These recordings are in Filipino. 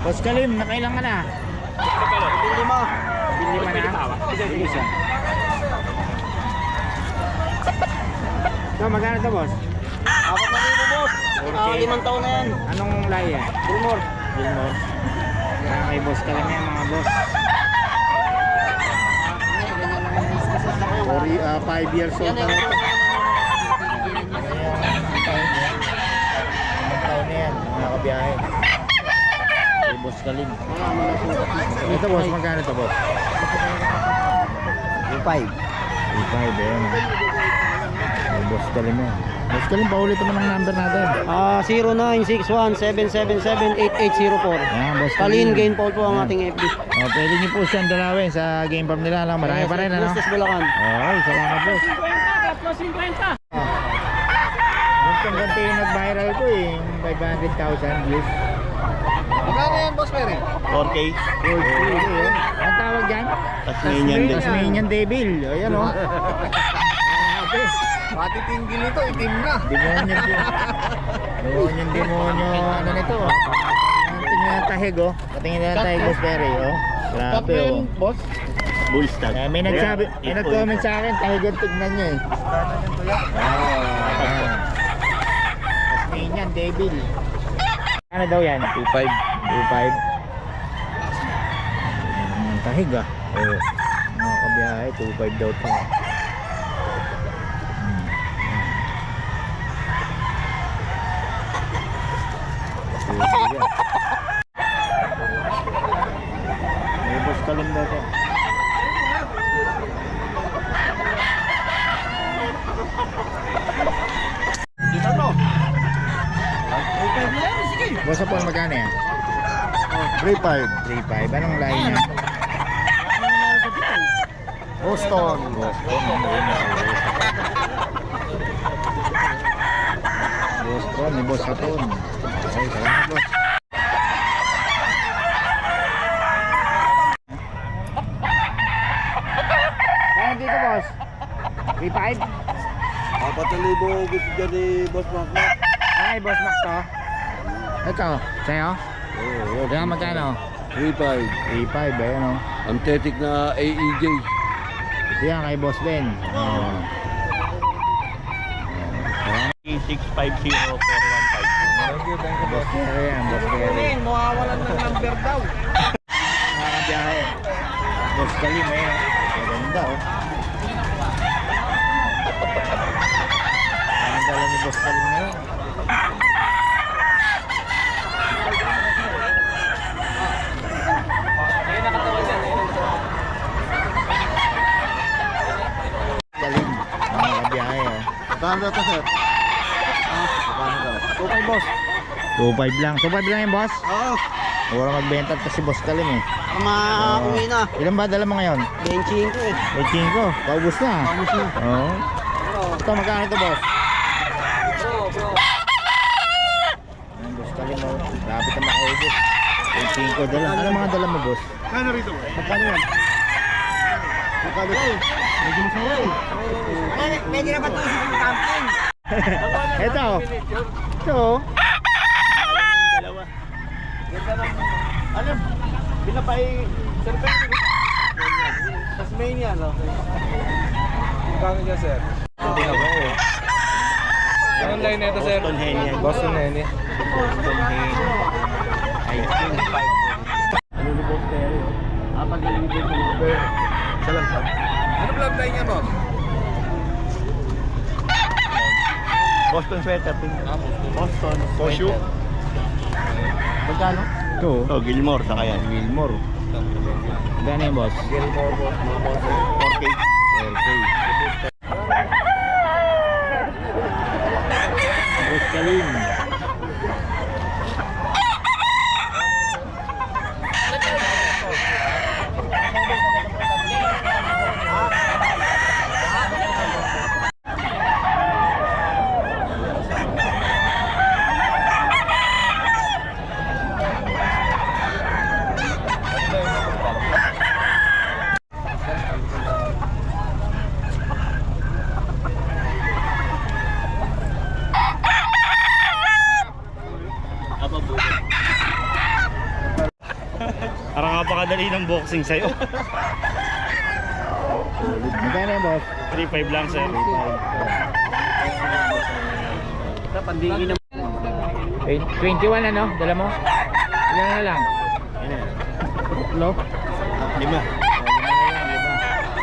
Boss Kalim, nakailan ka na? Lima. Lima na? Bilis ah. So, magkano to, boss? 4,000 boss. 5 taon na yan. Anong lahi yan? Gilmore. Gilmore. Kaya kay boss Kalim yan, mga boss. 5 years old na ito. Taon na yan, mga kabiyahe. Kay boss Kalim. Ito, boss, magkano to, boss? 5. 5, ayan. Kay boss Kalim yan. Boss Kalim, paulit naman ang number natin. 0961-777-8804. Ayan, boss Kalin Kalim. Gain Paul po ang ating FB. Pwede niyo po siyang dalawin sa game farm nila lang. Marami pa rin, ano? Bustos Bulacan. Okay, salamat, boss. 50. Ganti yung nag-viral ko eh, yung 500,000 views. Magkano yan, Boss Mary? 4K. Ang tawag dyan? Tasmanian din. Tasmanian Devil. Ayan o. Pati tinggil nito, itim na. Demonyo, ano nito. Tingnan ang tahig o. Patingin na ang tahig, Boss Perry o. Grabe o. Boss? Bullstag. May nagsabi, may nag-comment sa akin, tahig ang tignan niya eh. Tasmanian Devil. Ano daw yan? 2.5. 2.5. Ang tahig ah. Oo. Mga kabiyahe, 2.5 daw ito. May boss Kalim daw ito. Dito no? Boss Paul, magkano yan? 3.5. 3.5. Anong line niya? Boston. Boston, ni Boss Hapon. Okay, salamat, boss. Kaya dito, boss? 3.5? 4,000 gusto dyan ni Boss Mac. Ay, Boss Mac to. Ito, sa'yo? Oo. Kaya magkano? 3.5. 3.5, ayan o. Ang tetik na AEJ. Ito yan kay Boss Ben. Oh. 650-415. Boss Perry yan, Boss Perry. Mawawalan ng number daw. Nakakabiyahe. Boss Kalim, ayan. Maganda o. Ang dala ni Boss Kalim ngayon. Kalim, mga kabiyahe o. Saan daw ito, sir? Okay, boss. 2.5 lang. 2.5 lang yung boss? Oo. Wala magbenta at si Boss Kalim eh. Uwi na. Ilan ba dala mo ngayon? Benching ko eh. 5. Paubos na. Vamos na. Oo. Ito, magkano ito, boss? Bro. Ang Boss Kalim mo. Lapit na makaubos. 5 dala. Ano mga dala mo, boss? Kano rito? Magkano yan? Magkano ito? Medyo masaya eh. Medyo na patusok yung camping. Ito. Ito. Ano? Binapay serpente. Tasmania, no? Kano niya, sir? Hindi na ba eh? Anong line na ito, sir? Boston Hen yan. Boston Hen eh. Boston Hen. Ice cream. Ano ni Boss Terry, oh? Pagaling din ko mga Isa lang siya. Ano blood line niya, boss? Boston sweater. Boston. Boston. Magkano? Ito. Oh, Gilmore, saka yan. Wilmore. Gano'n yung boss? Gilmore, boss. 4K. 4K. Boss Kalim. Nagmamadali ng boxing sa'yo. Magkano yan, boss? 3.5 lang, sir. 3.5. Pandingin na. 21 ano? Dala mo? Ilan na lang? Tatlo? 5. Lima.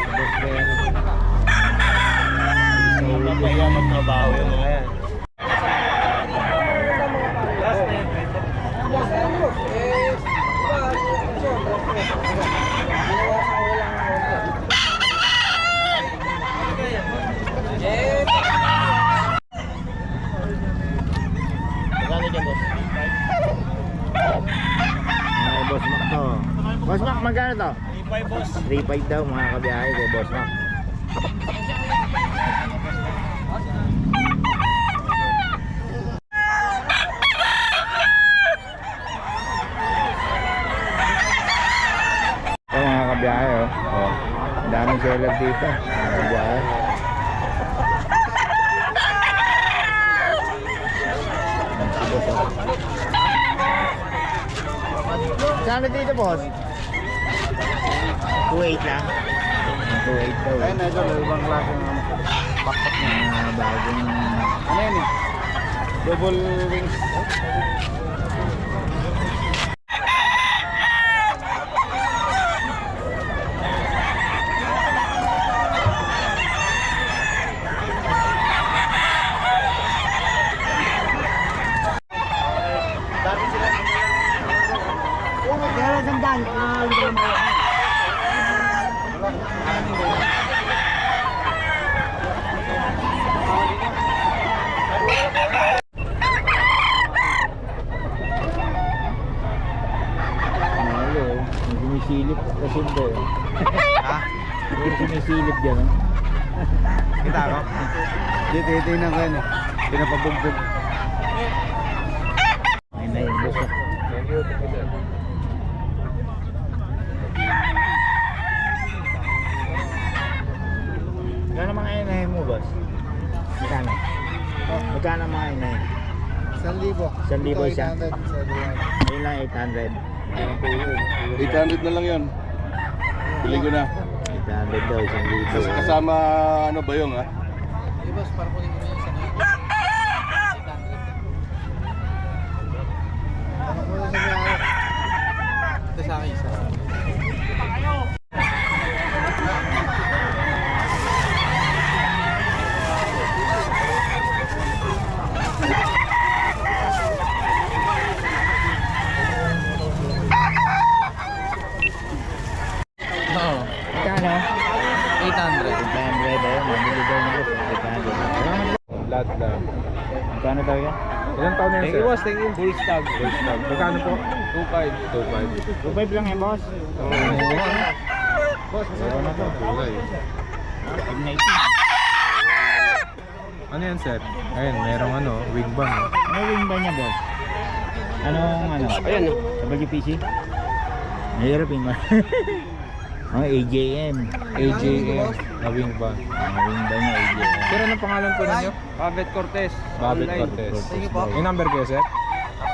Boss Perry. Kaya magtrabaho yung mga yan. Magkano dyan, boss? Ay, Boss Mac to. Boss Mac, magkano to? 3.5, boss. 3.5 daw mga kabiyahe kay Boss Mac. Ito mga kabiyahe, oh. Oh. Ang daming seller dito. Mga kabiyahe. Saan dito, boss? 2.8 lang. 2.8 daw. Ayun, ito, ibang klase ng pakpak niya. Bagong... Ano yan eh? Double wings. Malo, may sumisilip kasi ba eh. Ha? May sumisilip dyan, oh. Kita ko? Dito, titignan ko yan eh. Pinapabugbog. Ay na yun, boss. Thank you, sir. Magkano mga inahin mo, boss? Magkano? Magkano mga inahin? 1,000. 1,000 isa? 800 sa duwan. Ayun lang, 800. 800 na lang yan. Bili ko na. 800 daw, 1,000. Kasama ano ba yung ha? Boss, para kunin ko na yung sanay. 800. Ano ko na sa mga ito sa akin, isa. Oo. Magkano? 800. 800 daw, mabili daw nito. 800. Lahat lang. Magkano daw yan? Ilang taon na yan, Thank sir? you, boss. Thank you. Full stag. Full stag. Magkano po? 2.5. 2.5 lang yan, boss. Boss, Ano na to? kulay. Igniting. Ano yan, sir? Ayun, merong ano, wing bang. Ano wing ba niya, boss? Anong ano? Ayan, oh. Sa WPC? Mahirap yung mga AJM. AJM na wing bang. Mga wing ba niya, AJM? Sir, anong pangalan po ninyo? Babet Cortez. Babet Online. Cortez. Thank you po. Yung number ko, sir?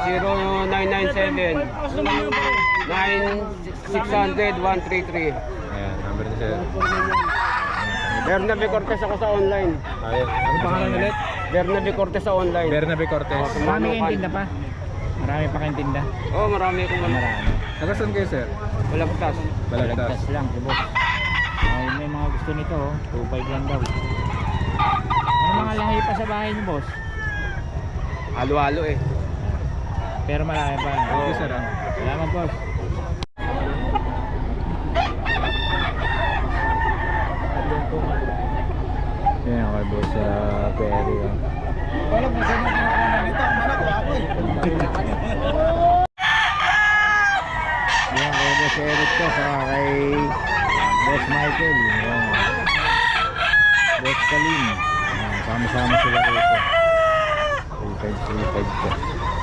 0997 9600 133. Ayan, number ni sir. Bernabe Cortez ako sa online. Ayun. Ano pangalan ulit? Bernabe Cortez sa online. Bernabe Cortez. Marami kayong tinda pa? Marami pa kayong tinda? Oh, marami akong Marami. Nagasan kayo, sir? Walang butas. Balagtas. Balagtas lang, si boss. Ay, may mga gusto nito, oh. 2.5 lang daw. Ano mga lahi pa sa bahay niyo, boss? Halo-halo eh. Pero marami pa. Thank you, sir. ah. Salamat, boss. Yan ako, boss, sa Perry. Wala po, sir. Manak, ako eh. Yan, kay Boss Eric ko, saka kay Boss Michael. Yan. Boss Kalim. Yan, sama-sama sila rito. 3.5 ko.